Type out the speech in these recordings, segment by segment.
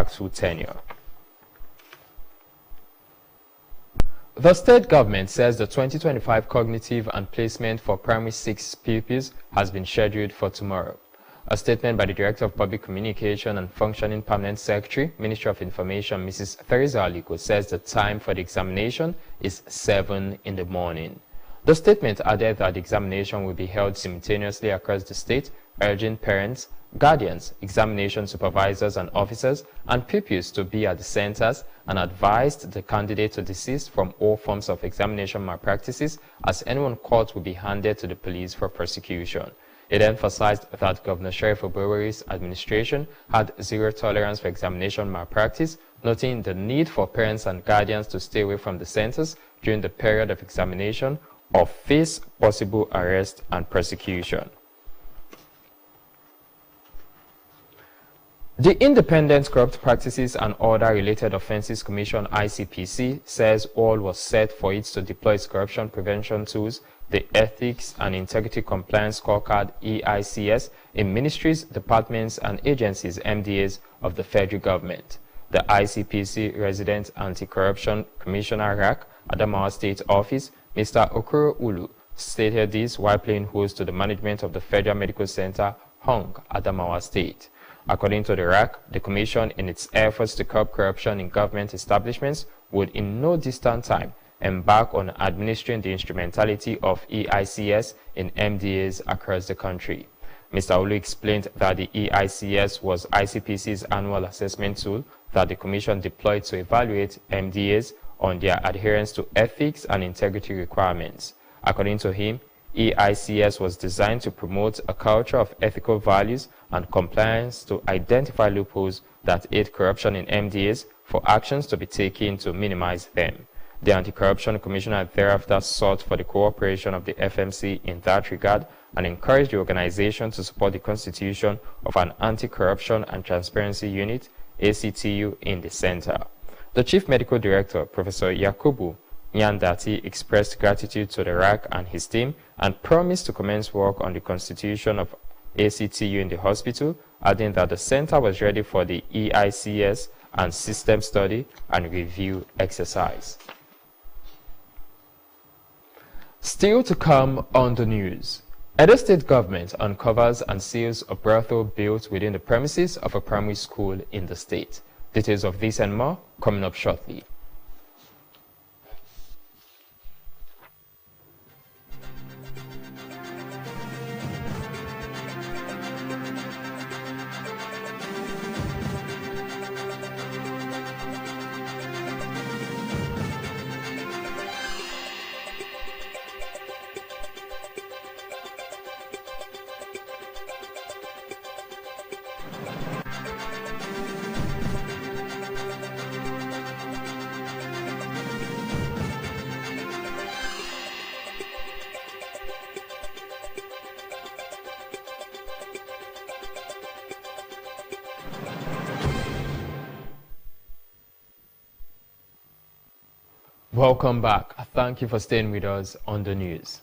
contractual tenure. The state government says the 2025 cognitive and placement for primary 6 pupils has been scheduled for tomorrow. A statement by the Director of Public Communication and Functioning Permanent Secretary, Ministry of Information, Mrs. Theresa Aliko, says the time for the examination is 7 in the morning. The statement added that the examination will be held simultaneously across the state, urging parents, guardians, examination supervisors and officers, and pupils to be at the centers, and advised the candidate to desist from all forms of examination malpractices, as anyone caught will be handed to the police for prosecution. It emphasized that Governor Sheriff Oborevwori's administration had zero tolerance for examination malpractice, noting the need for parents and guardians to stay away from the centers during the period of examination or face possible arrest and prosecution. The Independent Corrupt Practices and Other Related Offences Commission (ICPC) says all was set for it to deploy its corruption prevention tools, the Ethics and Integrity Compliance Scorecard (EICS), in ministries, departments and agencies (MDAs) of the federal government. The ICPC Resident Anti-Corruption Commissioner (RAC) Adamawa State Office, Mr. Okoro Ulu, stated this while playing host to the management of the Federal Medical Center, Hong, Adamawa State. According to the RAC, the Commission, in its efforts to curb corruption in government establishments, would in no distant time embark on administering the instrumentality of EICS in MDAs across the country. Mr. Ulu explained that the EICS was ICPC's annual assessment tool that the Commission deployed to evaluate MDAs on their adherence to ethics and integrity requirements. According to him, EICS was designed to promote a culture of ethical values and compliance, to identify loopholes that aid corruption in MDAs for actions to be taken to minimize them. The Anti-Corruption Commissioner thereafter sought for the cooperation of the FMC in that regard and encouraged the organization to support the constitution of an Anti-Corruption and Transparency Unit, ACTU, in the center. The Chief Medical Director, Professor Yakubu Nyandati, expressed gratitude to the RAC and his team and promised to commence work on the constitution of ACTU in the hospital, adding that the center was ready for the EICS and system study and review exercise. Still to come on the news, Edo State government uncovers and seals a brothel built within the premises of a primary school in the state. Details of this and more coming up shortly. Welcome back. Thank you for staying with us on the news.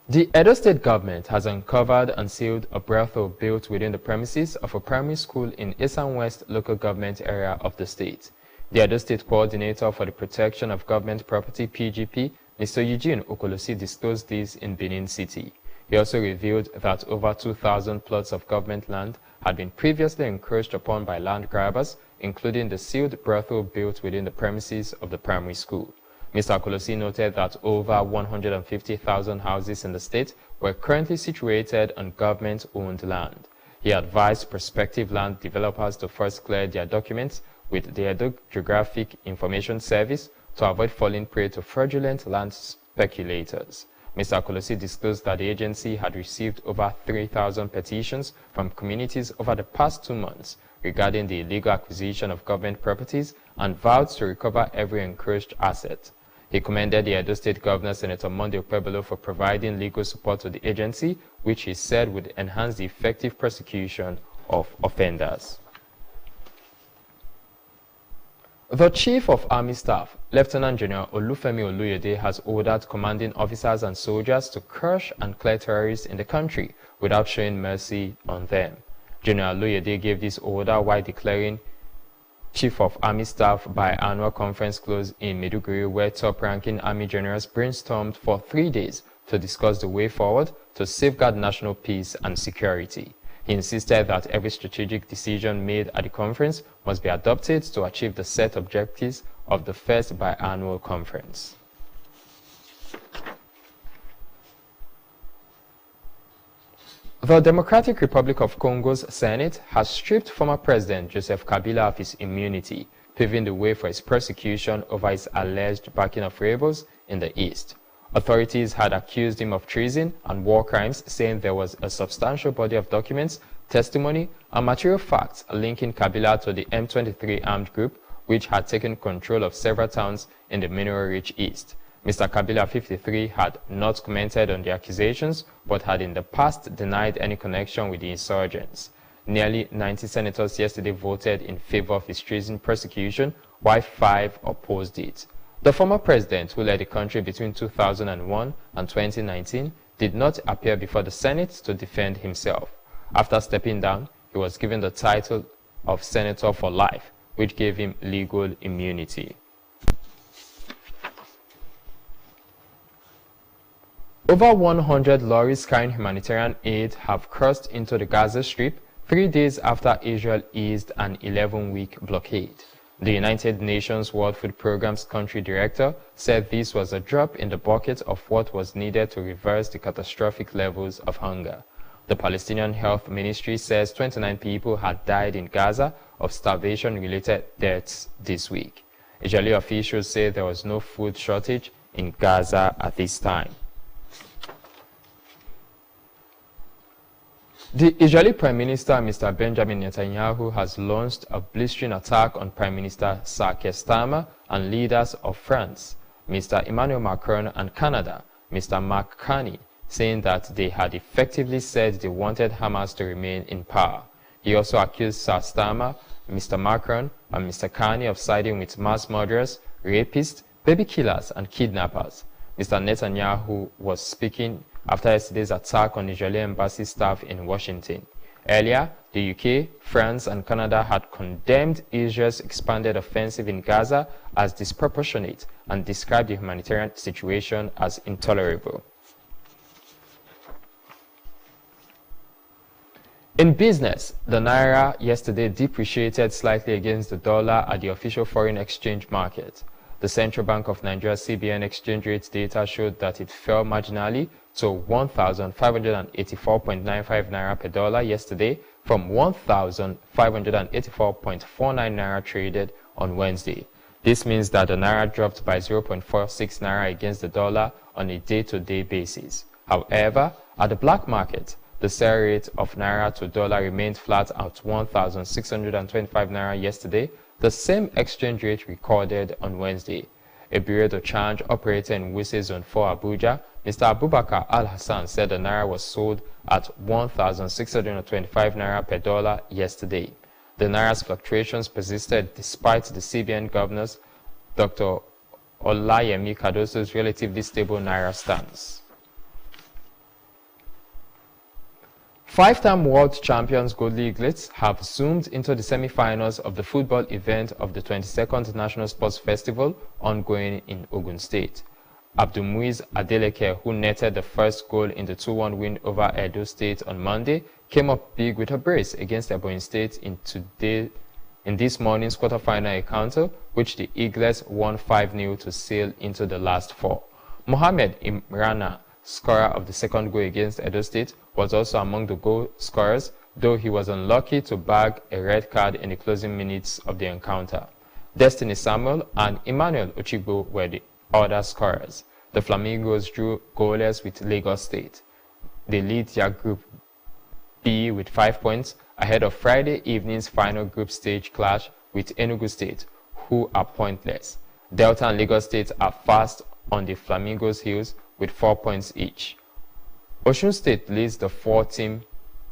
The Edo State government has uncovered and sealed a brothel built within the premises of a primary school in Esan West local government area of the state. The Edo State Coordinator for the Protection of Government Property (PGP), Mr. Eugene Okolosi, disclosed this in Benin City. He also revealed that over 2,000 plots of government land had been previously encroached upon by land grabbers, including the sealed brothel built within the premises of the primary school. Mr. Okolosi noted that over 150,000 houses in the state were currently situated on government-owned land. He advised prospective land developers to first clear their documents with the Edo Geographic Information Service to avoid falling prey to fraudulent land speculators. Mr. Okolosi disclosed that the agency had received over 3,000 petitions from communities over the past 2 months regarding the illegal acquisition of government properties and vowed to recover every encroached asset. He commended the Edo State Governor, Senator Monday Okpebholo, for providing legal support to the agency, which he said would enhance the effective prosecution of offenders. The Chief of Army Staff, Lieutenant General Olufemi Oluyede, has ordered commanding officers and soldiers to crush and clear terrorists in the country without showing mercy on them. General Oluyede gave this order while declaring Chief of Army Staff biannual conference closed in Maiduguri, where top-ranking Army generals brainstormed for 3 days to discuss the way forward to safeguard national peace and security. He insisted that every strategic decision made at the conference must be adopted to achieve the set objectives of the first biannual conference. The Democratic Republic of Congo's Senate has stripped former President Joseph Kabila of his immunity, paving the way for his prosecution over his alleged backing of rebels in the East. Authorities had accused him of treason and war crimes, saying there was a substantial body of documents, testimony, and material facts linking Kabila to the M23 armed group, which had taken control of several towns in the mineral-rich East. Mr. Kabila, 53, had not commented on the accusations, but had in the past denied any connection with the insurgents. Nearly 90 senators yesterday voted in favor of his treason prosecution, while 5 opposed it. The former president, who led the country between 2001 and 2019, did not appear before the Senate to defend himself. After stepping down, he was given the title of Senator for Life, which gave him legal immunity. Over 100 lorries carrying humanitarian aid have crossed into the Gaza Strip 3 days after Israel eased an 11-week blockade. The United Nations World Food Programme's country director said this was a drop in the bucket of what was needed to reverse the catastrophic levels of hunger. The Palestinian Health Ministry says 29 people had died in Gaza of starvation-related deaths this week. Israeli officials say there was no food shortage in Gaza at this time. The Israeli Prime Minister, Mr. Benjamin Netanyahu, has launched a blistering attack on Prime Minister Sir Keir Starmer and leaders of France, Mr. Emmanuel Macron, and Canada, Mr. Mark Carney, saying that they had effectively said they wanted Hamas to remain in power. He also accused Sir Starmer, Mr. Macron, and Mr. Carney of siding with mass murderers, rapists, baby killers, and kidnappers. Mr. Netanyahu was speaking after yesterday's attack on Israeli embassy staff in Washington. Earlier, the UK, France, and Canada had condemned Israel's expanded offensive in Gaza as disproportionate and described the humanitarian situation as intolerable. In business, the Naira yesterday depreciated slightly against the dollar at the official foreign exchange market. The Central Bank of Nigeria CBN exchange rate data showed that it fell marginally to 1,584.95 Naira per dollar yesterday from 1,584.49 Naira traded on Wednesday. This means that the Naira dropped by 0.46 Naira against the dollar on a day-to-day basis. However, at the black market, the sell rate of Naira to dollar remained flat at 1,625 Naira yesterday, the same exchange rate recorded on Wednesday. A bureau de change operator in Wuse Zone 4 Abuja, Mr. Abubakar Al-Hassan, said the Naira was sold at 1,625 Naira per dollar yesterday. The Naira's fluctuations persisted despite the CBN governor's Dr. Olayemi Cardoso's relatively stable Naira stance. Five-time world champions Golden Eaglets have zoomed into the semi-finals of the football event of the 22nd National Sports Festival ongoing in Ogun State. Abdulmuiz Adeleke, who netted the first goal in the 2-1 win over Edo State on Monday, came up big with a brace against Ebonyi State in this morning's quarter-final encounter, which the Eaglets won 5-0 to sail into the last four. Mohamed Imrana, scorer of the second goal against Edo State, was also among the goal scorers, though he was unlucky to bag a red card in the closing minutes of the encounter. Destiny Samuel and Emmanuel Ochigbo were the other scorers. The Flamingos drew goalless with Lagos State. They lead their Group B with 5 points, ahead of Friday evening's final group stage clash with Enugu State, who are pointless. Delta and Lagos State are fast on the Flamingos' heels with 4 points each. Osun State leads the 4-team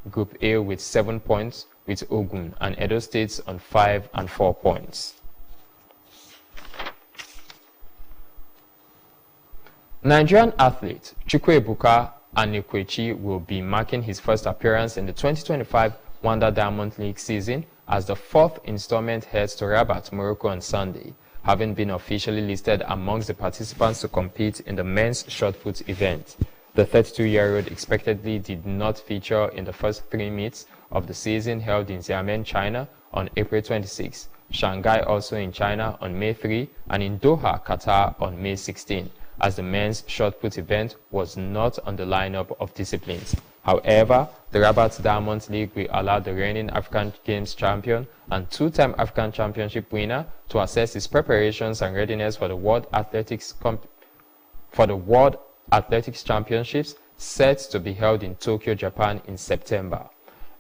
Group A with 7 points, with Ogun and Edo States on 5 and 4 points. Nigerian athlete Chukwuebuka Anekwechi will be making his first appearance in the 2025 Wanda Diamond League season as the fourth installment heads to Rabat, Morocco on Sunday, having been officially listed amongst the participants to compete in the men's shot put event. The 32-year-old expectedly did not feature in the first 3 meets of the season held in Xiamen, China on April 26, Shanghai also in China on May 3, and in Doha, Qatar on May 16, as the men's shot put event was not on the lineup of disciplines. However, the Rabat Diamond League will allow the reigning African Games champion and two-time African Championship winner to assess his preparations and readiness for the World Athletics Championships set to be held in Tokyo, Japan in September.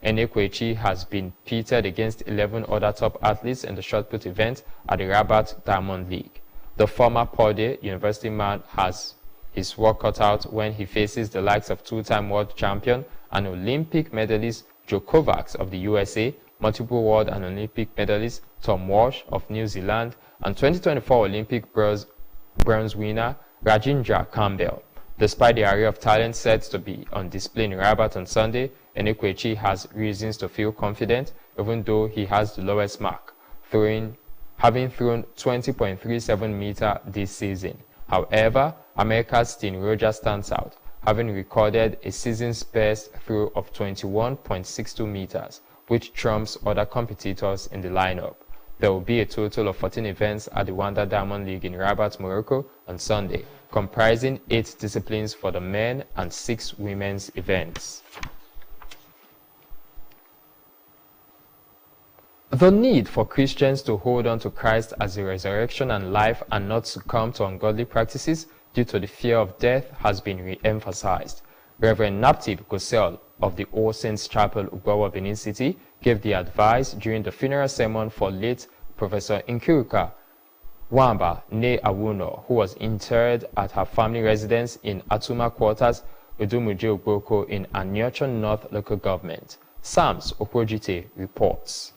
Enekwechi has been pitted against 11 other top athletes in the shot put event at the Rabat Diamond League. The former Purdue University man has his work cut out when he faces the likes of two-time world champion and Olympic medalist Joe Kovacs of the USA, multiple world and Olympic medalist Tom Walsh of New Zealand, and 2024 Olympic bronze winner Rajendra Campbell. Despite the array of talent set to be on display in Rabat on Sunday, Enekwechi has reasons to feel confident, even though he has the lowest mark, having thrown 20.37 meters this season. However, America's Steen Rogers stands out, having recorded a season's best throw of 21.62 meters, which trumps other competitors in the lineup. There will be a total of 14 events at the Wanda Diamond League in Rabat, Morocco on Sunday, comprising 8 disciplines for the men and 6 women's events. The need for Christians to hold on to Christ as the resurrection and life and not succumb to ungodly practices due to the fear of death has been re-emphasized. Reverend Naptip Gosel of the All Saints Chapel, Ugbawa, Benin City, gave the advice during the funeral sermon for late Professor Nkiruka Wamba Ne Awuno, who was interred at her family residence in Atuma Quarters, Udumuje Ugboko in Anyocha North Local Government. Sams Okwojite reports.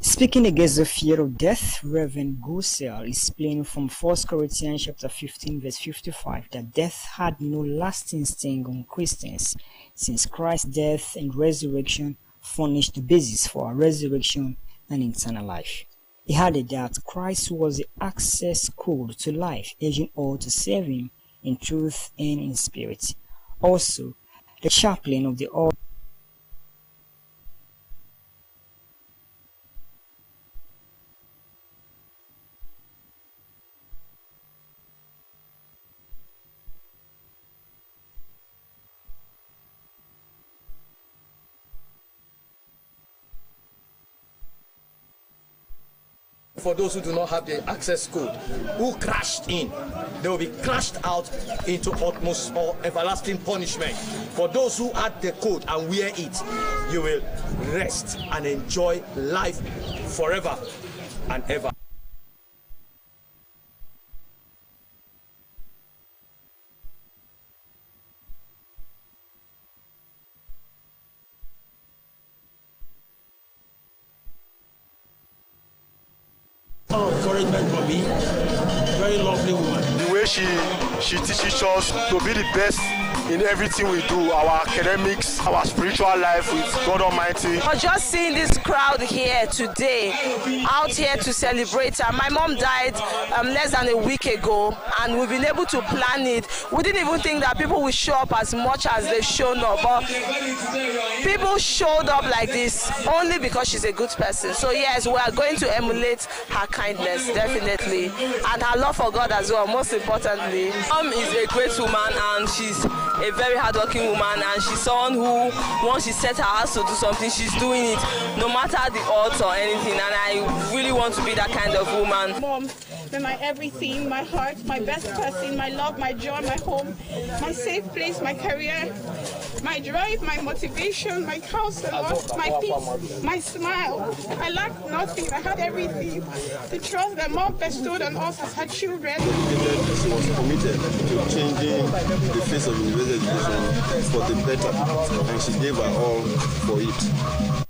Speaking against the fear of death, Reverend Gusel is explaining from 1 Corinthians chapter 15 verse 55 that death had no lasting sting on Christians, since Christ's death and resurrection furnished the basis for our resurrection and eternal life. He added that Christ was the access code to life, urging all to serve him in truth and in spirit. Also, the chaplain of the all for those who do not have the access code, who crashed in, they will be crashed out into utmost or everlasting punishment. For those who had the code and wear it, you will rest and enjoy life forever and ever. Encouragement for me, very lovely woman. The way she teaches us to be the best in everything we do, our academics, our spiritual life with God Almighty. Just seeing this crowd here today, out here to celebrate her. My mom died less than a week ago, and we've been able to plan it. We didn't even think that people would show up as much as they've shown up, but people showed up like this only because she's a good person. So yes, we are going to emulate her kindness, definitely, and her love for God as well, most importantly. Mom is a great woman, and she's a very hardworking woman, and she's someone who, once she set her heart to do something, she's doing it, no matter the odds or anything, and I really want to be that kind of woman. Mom, you're my everything, my heart, my best person, my love, my joy, my home, my safe place, my career, my drive, my motivation, my counselor, my peace, my smile. I lacked nothing, I had everything. The trust that Mom bestowed on us as her children. She was committed to changing the face of university education for the better, and she gave her all for it.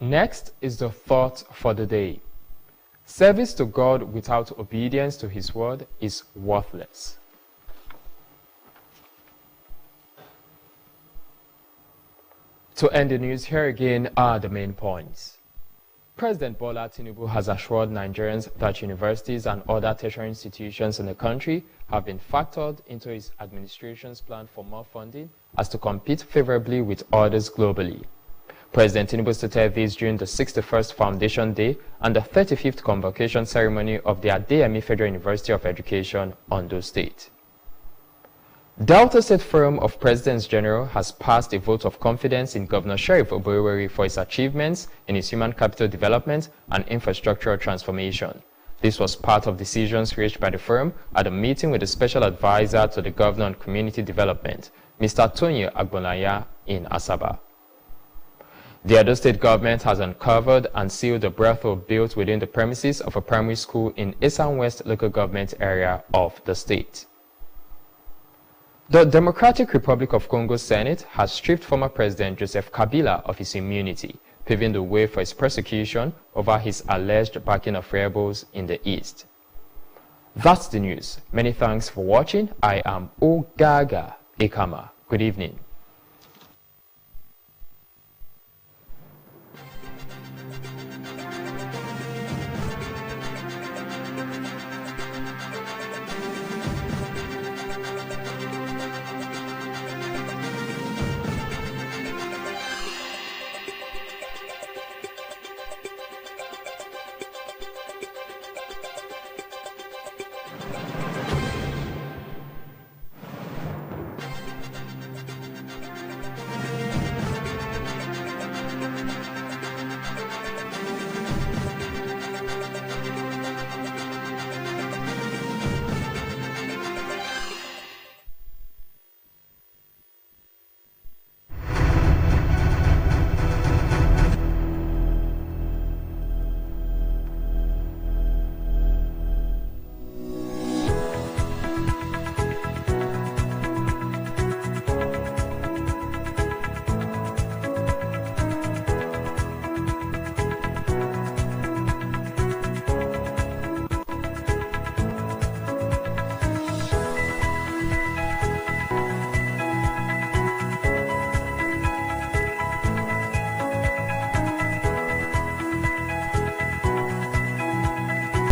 Next is the thought for the day. Service to God without obedience to His word is worthless. To end the news, here again are the main points. President Bola Tinubu has assured Nigerians that universities and other tertiary institutions in the country have been factored into his administration's plan for more funding as to compete favorably with others globally. President Tinubu stated this during the 61st Foundation Day and the 35th convocation ceremony of the Adeyemi Federal University of Education, Ondo State. Delta State Forum of Presidents General has passed a vote of confidence in Governor Sheriff Oborevwori for his achievements in his human capital development and infrastructural transformation. This was part of decisions reached by the forum at a meeting with the Special Advisor to the Governor on Community Development, Mr. Tony Agbonaya, in Asaba. The Edo State government has uncovered and sealed a brothel built within the premises of a primary school in Esan West local government area of the state. The Democratic Republic of Congo Senate has stripped former President Joseph Kabila of his immunity, paving the way for his prosecution over his alleged backing of rebels in the east. That's the news. Many thanks for watching. I am Ogaga Ekama. Good evening.